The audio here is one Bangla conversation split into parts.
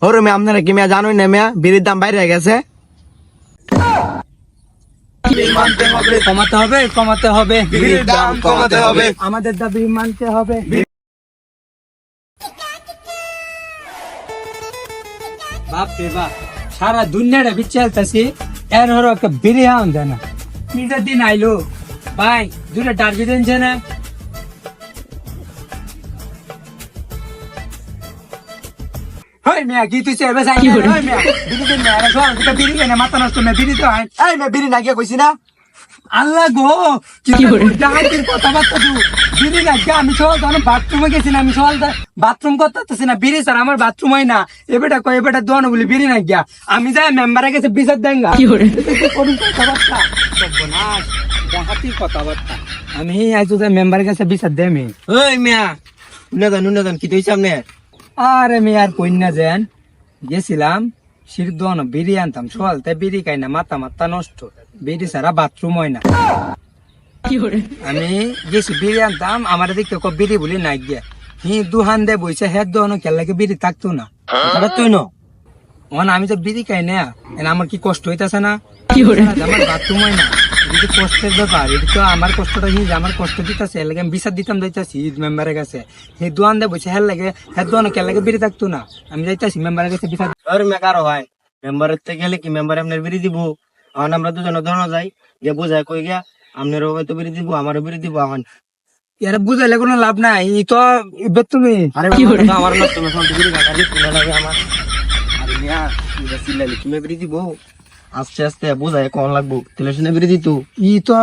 ওরে মেয়ে আপনারা কি মেয়া জানোই না মেয়া বিড়ির দাম বাইরে গেছে। কমাতে হবে কমাতে হবে বিড়ির দাম কমাতে হবে। আমাদের দাবি মানতে হবে। বাপ রে বাপ, সারা দুনিয়াটা বিচ্ছেলতেছি, এর হলো একটা বিড়ি হাম দেয় না। নিজের দিন আইলো ভাই, দুটা ডার্বি দিনছে না। হই মিয়া কি তুই চেয়ে বেসাই না। হই মিয়া বিড়ি দিন না, সব দুটো বিড়ি কেনে মাথা নষ্ট না, বিড়ি তো আই। এই মেয়ে বিড়ি না গিয়ে কইছি না। আল্লাহ গো, কি ডাহাতির কথাবার্তা তুই বিড়ি না গিয়ে আমি সকাল তখন বাথরুমে গেছি না, আমি সকাল বাথরুম করতেছি না, বিড়ি স্যার আমার বাথরুম হয় না, এবারটা কয় এবারটা দোয়ানো বলি বিড়ি না গিয়া আমি যাই মেম্বারে গেছে বিচার দেঙ্গা কথাবার্তা সর্বনাশ, ডাহাতির কথাবার্তা। আমি আজ মেম্বারের কাছে বিচার দে আমি। ওই মেয়া নুনাদান কি তুই সামনে। আরে আমি আর কই না যেন গেছিলাম শির দোয়ানো বিড়ি আনতাম, সকাল তাই বিড়ি খাই না, মাথা মাথা নষ্ট, বিড়ি ছাড়া বাথরুম হয় না। আমি গেছি বিড়ি আনতাম, আমার দেখতে বিড়ি বলি নাই গিয়া হি দুহান দে বইছে, হের দোহানো কেলাকে বিড়ি থাকতো না। তুই আমি তো বিড়ি খাই না, আমার কি কষ্ট হইতাছে না, আমার বাথরুম হয় না, এটা কষ্টের ব্যাপার, এটা তো আমার কষ্টটা আমার কষ্ট দিতেছে, এর লাগে আমি বিচার দিতাম যাইতাছি মেম্বারের কাছে, হে দোয়ান দে বইছে হের লাগে, হের দোয়ানো কেলাকে বিড়ি থাকতো না, আমি যাইতাছি মেম্বারের কাছে বিচার। ওর মেয়ে কারো হয় মেম্বারের থেকে গেলে কি মেম্বার আপনার বিড়ি দিব, এখন আমরা দুজনে ধরনা যাই যে বোঝায় কই গিয়া আপনারও হয়তো বিড়ি দিব আমারও বিড়ি দিব। এখন এরা বুঝাইলে কোনো লাভ নাই, ই তো তুমি আরে আমার নষ্ট না সন্তুষ্ট বিড়ি খাটা রিস্ক না লাগে আমার। আরে মিয়া তুই চিল্লালি তুমি বিড়ি দিব, আস্তে আস্তে বোঝায় কখন লাগবো তাহলে শুনে বিড়ি দিত। ই তো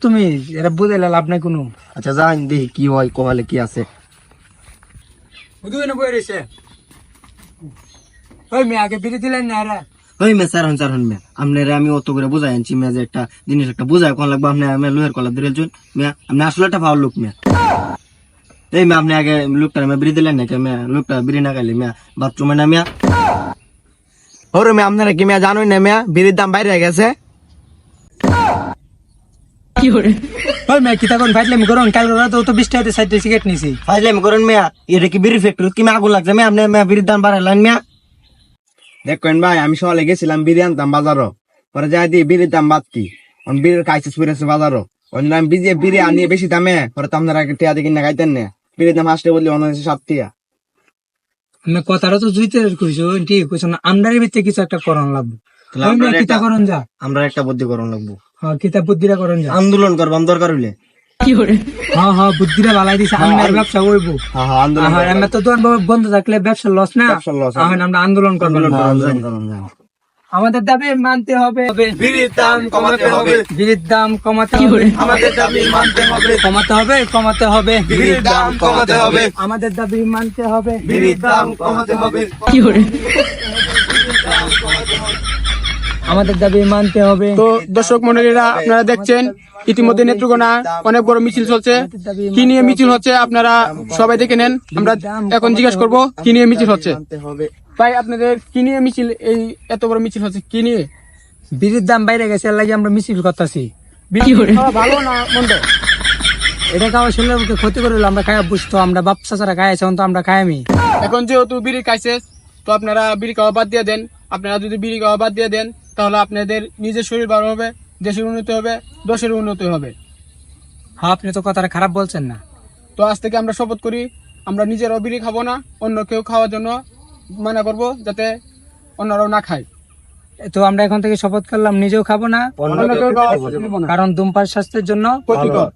তুমি এরা বুঝাইলে লাভ নাই কোনো। আচ্ছা যাই দেখি কি হয় কপালে কি আছে। ওই মেয়ে আগে বিড়ি দিলেন না এরা। ওই মেয়ে স্যার হন মেয়ে আপনারা আমি অত করে বুঝাই আনছি মেয়ে যে একটা জিনিস একটা বুঝায় কোন লাগবে আপনি আমি লোহের কলা ধরে মেয়া আপনি আসলে একটা ভালো লোক মেয়া। এই মেয়ে আপনি আগে লোকটা মেয়ে বিড়ি দিলেন না মেয়া, লোকটা বিড়ি না খাইলে মেয়া বাথরুমে না মেয়া। ওরে মেয়ে আপনারা কি মেয়া জানোই না মেয়া বিড়ির দাম বাইরে গেছে। ওই মেয়ে কিতা কোন ফাইটলামি করুন, কাল রাতে তো 20 টাকাতে 60 সিগারেট নিছি। ফাইজলামি করেন মেয়া, এটা কি বিড়ি ফ্যাক্টরি কি মেয়ে আগুন লাগছে মেয়া আপনি মেয়া বিড়ির দাম বাড়াইলেন মেয়া। দেখেন ভাই আমি সকালে গেছিলাম বিড়ি আনতাম বাজারও, পরে যাই দিয়ে বিড়ির দাম বাড়তি, বিড়ির কাইসিস পড়েছে বাজারও, আমি বিড়ি আনিয়ে বেশি দামে পরে তো আপনারা টিয়া দিয়ে কিনা খাইতেন না, বিড়ির দাম আসলে বললি অন্য 7 টিয়া। আমি কথাটা তো জুইতে কইছো, ঠিক কইছো না, আমদারের ভিতরে কিছু একটা করণ লাগবে। ওই মেয়ে কিতা করণ যা, আমরা একটা বুদ্ধি করণ লাগবো। হ্যাঁ কিতা বুদ্ধিটা করণ যা, আন্দোলন করবাম দরকার হইলে। হ্যাঁ হ্যাঁ বুদ্ধিটা বালাই দিছে, আমার ব্যবসা হইবো। হ্যাঁ আন্দোলন আমরা তো দোকান বন্ধ থাকলে ব্যবসা লস না, এখন আমরা আন্দোলন করবো। আমাদের দাবি মানতে হবে, বিড়ির দাম কমাতে হবে, বিড়ির দাম কমাতে হবে, আমাদের দাবি মানতে হবে, কমাতে হবে কমাতে হবে, বিড়ির দাম কমাতে হবে, আমাদের দাবি মানতে হবে, বিড়ির দাম কমাতে হবে, আমাদের দাবি মানতে হবে। তো দর্শক মন্ডলীরা আপনারা দেখছেন ইতিমধ্যে নেত্রকোনা অনেক বড় মিছিল চলছে। কি নিয়ে মিছিল হচ্ছে আপনারা সবাই দেখে নেন, আমরা এখন জিজ্ঞেস করব কি নিয়ে মিছিল হচ্ছে। ভাই আপনাদের কি নিয়ে মিছিল, এই এত বড় মিছিল হচ্ছে কি নিয়ে? বিড়ির দাম বাইরে গেছে, এর লাগে আমরা মিছিল করতেছি। ভালো না মন্দ? এটা খাওয়া শরীরের ক্ষতি করে আমরা খাই বুঝতো, আমরা বাপ চাচারা খাই আছে তো আমরা খাই। আমি এখন যেহেতু বিড়ি খাইছে তো আপনারা বিড়ি খাওয়া বাদ দিয়ে দেন। আপনারা যদি বিড়ি খাওয়া বাদ দিয়ে দেন তাহলে আপনাদের নিজের শরীর ভালো হবে, দেশের উন্নতি হবে, দেশের উন্নতি হবে। হ্যাঁ আপনি তো কথাটা খারাপ বলছেন না। তো আজ থেকে আমরা শপথ করি আমরা নিজেরাও বিড়ি খাবো না, অন্য কেউ খাওয়ার জন্য মানা করবো যাতে অন্যরাও না খায়। তো আমরা এখন থেকে শপথ করলাম নিজেও খাবো না, অন্য কেউ খাওয়াবো না। কারণ ধূমপান স্বাস্থ্যের জন্য ক্ষতিকর।